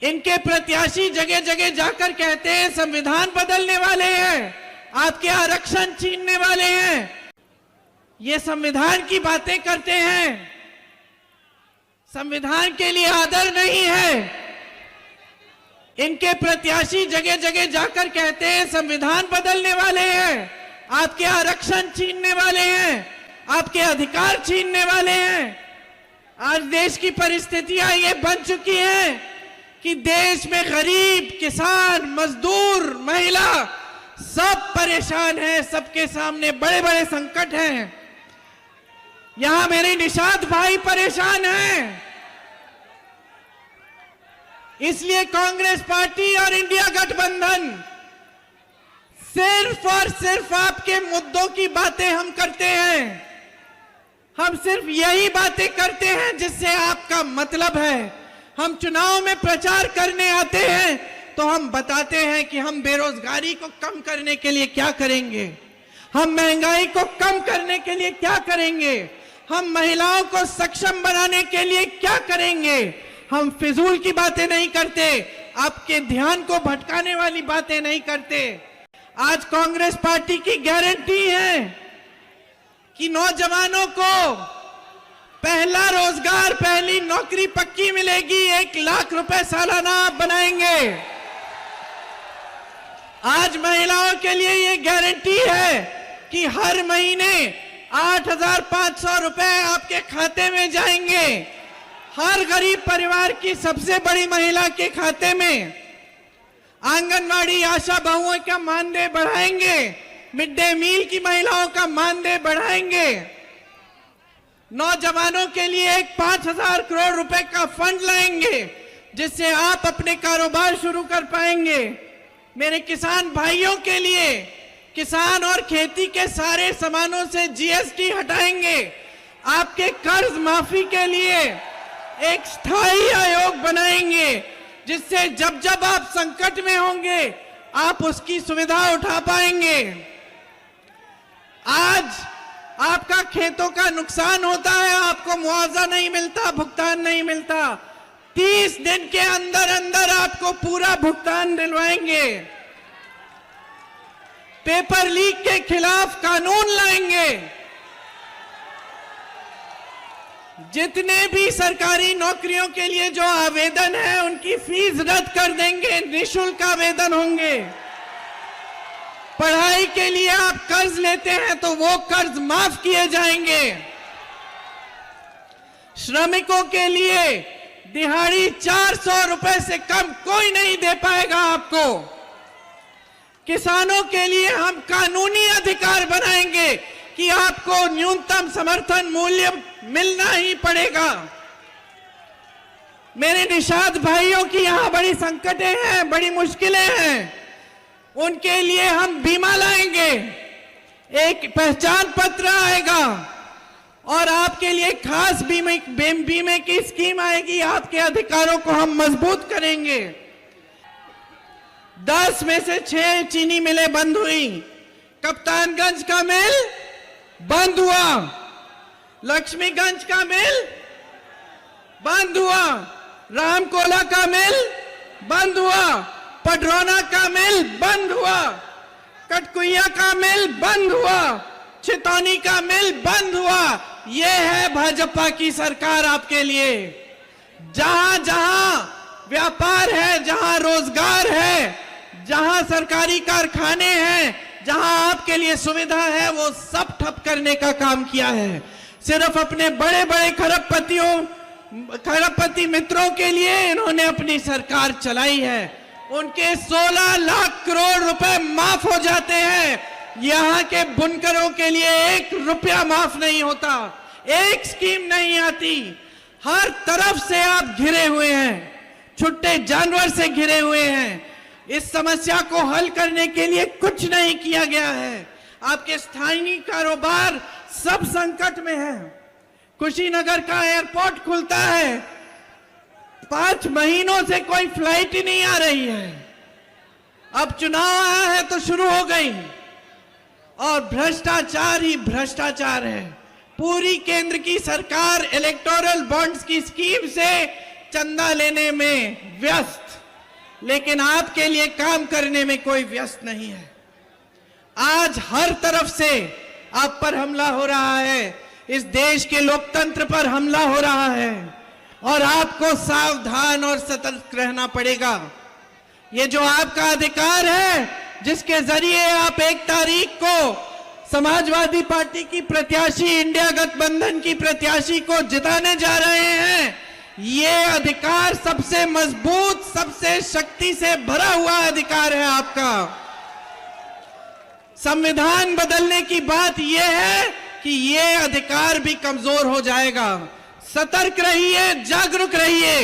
इनके प्रत्याशी जगह जगह जाकर कहते हैं संविधान बदलने वाले हैं, आपके आरक्षण छीनने वाले हैं। ये संविधान की बातें करते हैं, संविधान के लिए आदर नहीं है। इनके प्रत्याशी जगह जगह जाकर कहते हैं संविधान बदलने वाले हैं, आपके आरक्षण छीनने वाले हैं, आपके अधिकार छीनने वाले हैं। आज देश की परिस्थितियां ये बन चुकी हैं कि देश में गरीब, किसान, मजदूर, महिला सब परेशान हैं, सबके सामने बड़े बड़े संकट हैं। यहां मेरे निषाद भाई परेशान हैं, इसलिए कांग्रेस पार्टी और इंडिया गठबंधन सिर्फ और सिर्फ आपके मुद्दों की बातें हम करते हैं। हम सिर्फ यही बातें करते हैं जिससे आपका मतलब है। हम चुनाव में प्रचार करने आते हैं तो हम बताते हैं कि हम बेरोजगारी को कम करने के लिए क्या करेंगे, हम महंगाई को कम करने के लिए क्या करेंगे, हम महिलाओं को सक्षम बनाने के लिए क्या करेंगे। हम फिजूल की बातें नहीं करते, आपके ध्यान को भटकाने वाली बातें नहीं करते। आज कांग्रेस पार्टी की गारंटी है कि नौजवानों को पहला रोजगार, पहली नौकरी पक्की मिलेगी, 1 लाख रुपए सालाना आप बनाएंगे। आज महिलाओं के लिए ये गारंटी है कि हर महीने 8,500 रुपए आपके खाते में जाएंगे। हर गरीब परिवार की सबसे बड़ी महिला के खाते में। आंगनवाड़ी आशा बहुओं का मानदेय बढ़ाएंगे, मिड डे मील की महिलाओं का मानदेय बढ़ाएंगे। नौजवानों के लिए एक 5,000 करोड़ रुपए का फंड लाएंगे जिससे आप अपने कारोबार शुरू कर पाएंगे। मेरे किसान भाइयों के लिए किसान और खेती के सारे सामानों से जीएसटी हटाएंगे। आपके कर्ज माफी के लिए एक स्थायी आयोग बनाएंगे जिससे जब जब आप संकट में होंगे आप उसकी सुविधा उठा पाएंगे। आज आपका खेतों का नुकसान होता है, आपको मुआवजा नहीं मिलता, भुगतान नहीं मिलता। 30 दिन के अंदर अंदर आपको पूरा भुगतान दिलवाएंगे। पेपर लीक के खिलाफ कानून लाएंगे। जितने भी सरकारी नौकरियों के लिए जो आवेदन है उनकी फीस रद्द कर देंगे, निःशुल्क आवेदन होंगे। पढ़ाई के लिए आप कर्ज लेते हैं तो वो कर्ज माफ किए जाएंगे। श्रमिकों के लिए दिहाड़ी 400 रुपए से कम कोई नहीं दे पाएगा आपको। किसानों के लिए हम कानूनी अधिकार बनाएंगे कि आपको न्यूनतम समर्थन मूल्य मिलना ही पड़ेगा। मेरे निषाद भाइयों की यहां बड़ी संकटें हैं, बड़ी मुश्किलें हैं, उनके लिए हम बीमा लाएंगे, एक पहचान पत्र आएगा और आपके लिए खास बीमे की स्कीम आएगी। आपके अधिकारों को हम मजबूत करेंगे। 10 में से 6 चीनी मिलें बंद हुई। कप्तानगंज का मिल बंद हुआ, लक्ष्मीगंज का मिल बंद हुआ, रामकोला का मिल बंद हुआ, पडरौना का मिल बंद हुआ, कटकुइया का मिल बंद हुआ, छितौनी का मिल बंद हुआ। यह है भाजपा की सरकार आपके लिए। जहां जहां व्यापार है, जहां रोजगार है, जहां सरकारी कारखाने हैं, जहां आपके लिए सुविधा है, वो सब ठप करने का काम किया है। सिर्फ अपने बड़े बड़े खरबपति मित्रों के लिए इन्होंने अपनी सरकार चलाई है। उनके 16 लाख करोड़ रुपए माफ हो जाते हैं। यहां के बुनकरों के लिए 1 रुपया माफ नहीं होता, एक स्कीम नहीं आती। हर तरफ से आप घिरे हुए हैं, छुट्टे जानवर से घिरे हुए हैं। इस समस्या को हल करने के लिए कुछ नहीं किया गया है। आपके स्थानीय कारोबार सब संकट में है। कुशीनगर का एयरपोर्ट खुलता है, 5 महीनों से कोई फ्लाइट ही नहीं आ रही है। अब चुनाव आया है तो शुरू हो गई और भ्रष्टाचार ही भ्रष्टाचार है। पूरी केंद्र की सरकार इलेक्टोरल बॉन्ड्स की स्कीम से चंदा लेने में व्यस्त। लेकिन आपके लिए काम करने में कोई व्यस्त नहीं है। आज हर तरफ से आप पर हमला हो रहा है, इस देश के लोकतंत्र पर हमला हो रहा है और आपको सावधान और सतर्क रहना पड़ेगा। ये जो आपका अधिकार है, जिसके जरिए आप 1 तारीख को समाजवादी पार्टी की प्रत्याशी, इंडिया गठबंधन की प्रत्याशी को जिताने जा रहे हैं, ये अधिकार सबसे मजबूत, सबसे शक्ति से भरा हुआ अधिकार है आपका। संविधान बदलने की बात यह है कि ये अधिकार भी कमजोर हो जाएगा। सतर्क रहिए, जागरूक रहिए,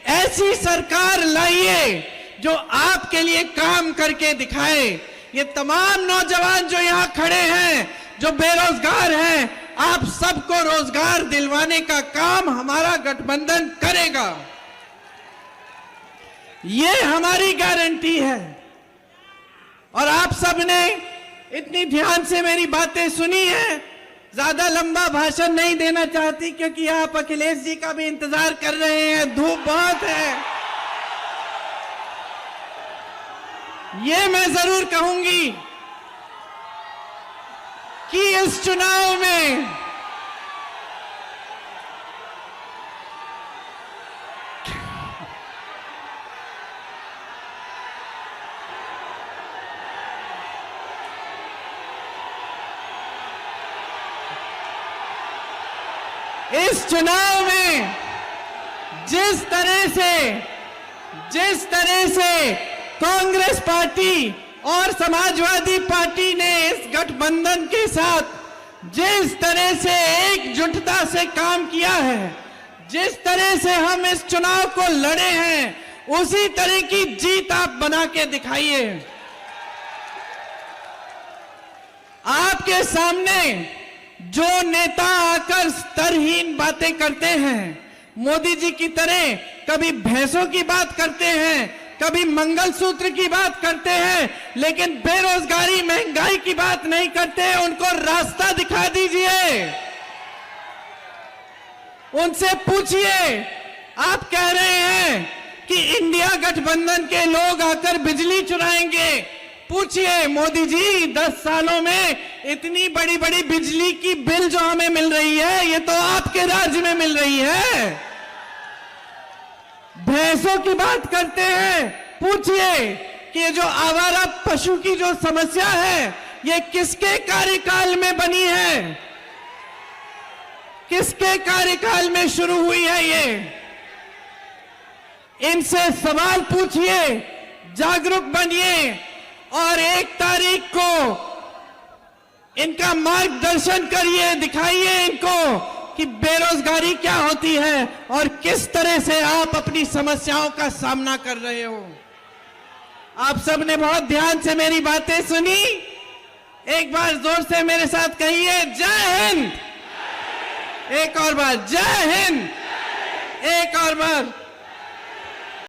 ऐसी सरकार लाइए जो आपके लिए काम करके दिखाए। ये तमाम नौजवान जो यहां खड़े हैं, जो बेरोजगार हैं, आप सबको रोजगार दिलवाने का काम हमारा गठबंधन करेगा। ये हमारी गारंटी है। और आप सबने इतनी ध्यान से मेरी बातें सुनी है। ज्यादा लंबा भाषण नहीं देना चाहती क्योंकि आप अखिलेश जी का भी इंतजार कर रहे हैं, धूप बहुत है। ये मैं जरूर कहूंगी कि इस चुनाव में जिस तरह से कांग्रेस पार्टी और समाजवादी पार्टी ने इस गठबंधन के साथ जिस तरह से एकजुटता से काम किया है, जिस तरह से हम इस चुनाव को लड़े हैं, उसी तरह की जीत आप बना के दिखाइए। आपके सामने जो नेता आकर स्तरहीन बातें करते हैं, मोदी जी की तरह कभी भैंसों की बात करते हैं, कभी मंगलसूत्र की बात करते हैं, लेकिन बेरोजगारी, महंगाई की बात नहीं करते, उनको रास्ता दिखा दीजिए। उनसे पूछिए, आप कह रहे हैं कि इंडिया गठबंधन के लोग आकर बिजली चुराएंगे। पूछिए मोदी जी, 10 सालों में इतनी बड़ी बड़ी बिजली की बिल जो हमें मिल रही है, ये तो आपके राज्य में मिल रही है। भैंसों की बात करते हैं, पूछिए कि ये जो आवारा पशु की जो समस्या है, ये किसके कार्यकाल में बनी है, किसके कार्यकाल में शुरू हुई है ये। इनसे सवाल पूछिए, जागरूक बनिए और 1 तारीख को इनका मार्गदर्शन करिए, दिखाइए इनको कि बेरोजगारी क्या होती है और किस तरह से आप अपनी समस्याओं का सामना कर रहे हो। आप सबने बहुत ध्यान से मेरी बातें सुनी। एक बार जोर से मेरे साथ कहिए, जय हिंद। एक और बार, जय हिंद। एक और बार।